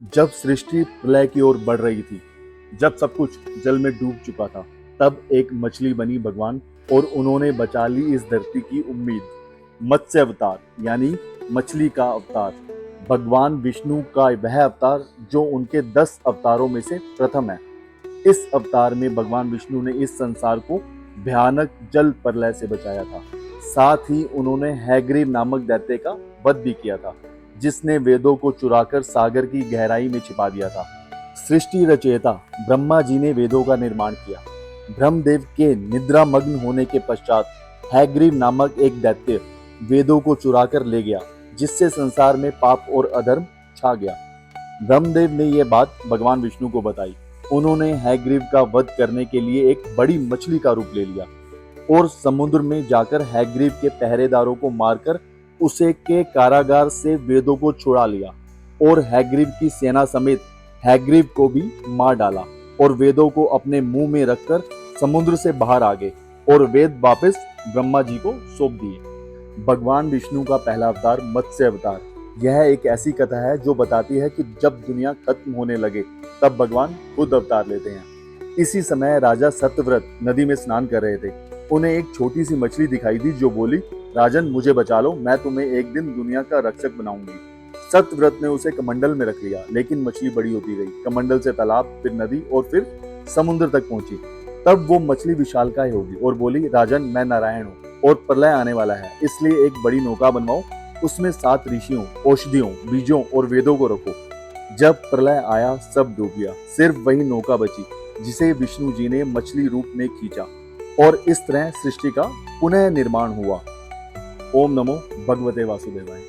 जब सृष्टि प्रलय की ओर बढ़ रही थी, जब सब कुछ जल में डूब चुका था, तब एक मछली बनी भगवान और उन्होंने बचा ली इस धरती की उम्मीद। मत्स्य अवतार यानी मछली का अवतार, भगवान विष्णु का वह अवतार जो उनके 10 अवतारों में से प्रथम है। इस अवतार में भगवान विष्णु ने इस संसार को भयानक जल प्रलय से बचाया था। साथ ही उन्होंने हैग्रीव नामक दैत्य का वध भी किया था, जिसने वेदों को चुराकर सागर की गहराई में छिपा दिया था। सृष्टि रचयिता ब्रह्मा जी ने वेदों का निर्माण किया। ब्रह्मदेव के निद्रा मग्न होने के पश्चात हैग्रीव नामक एक दैत्य वेदों को चुराकर ले गया, जिससे संसार में पाप और अधर्म छा गया। ब्रह्मदेव ने यह बात भगवान विष्णु को बताई। उन्होंने हैग्रीव का वध करने के लिए एक बड़ी मछली का रूप ले लिया और समुद्र में जाकर हैग्रीव के पहरेदारों को मारकर उसे के कारागार से वेदों को छुड़ा लिया और हैग्रीव की सेना समेत हैग्रीव को भी मार डाला और वेदों को अपने मुंह में रखकर समुद्र से बाहर आ गए और वेद वापस ब्रह्मा जी को सौंप दिए। भगवान विष्णु का पहला अवतार मत्स्य अवतार। यह एक ऐसी कथा है जो बताती है कि जब दुनिया खत्म होने लगे तब भगवान खुद अवतार लेते हैं। इसी समय राजा सत्यव्रत नदी में स्नान कर रहे थे। उन्हें एक छोटी सी मछली दिखाई दी जो बोली, राजन मुझे बचा लो, मैं तुम्हें एक दिन दुनिया का रक्षक बनाऊंगी। सत्यव्रत ने उसे कमंडल में रख लिया, लेकिन मछली बड़ी होती गई। कमंडल से तालाब, फिर नदी और फिर समुद्र तक पहुंची। तब वो मछली विशालकाय होगी और बोली, राजन मैं नारायण हूँ और प्रलय आने वाला है, इसलिए एक बड़ी नौका बनवाओ, उसमें 7 ऋषियों, औषधियों, बीजों और वेदों को रखो। जब प्रलय आया सब डूब गया, सिर्फ वही नौका बची जिसे विष्णु जी ने मछली रूप में खींचा और इस तरह सृष्टि का पुनः निर्माण हुआ। ओम नमो भगवते वासुदेवाय।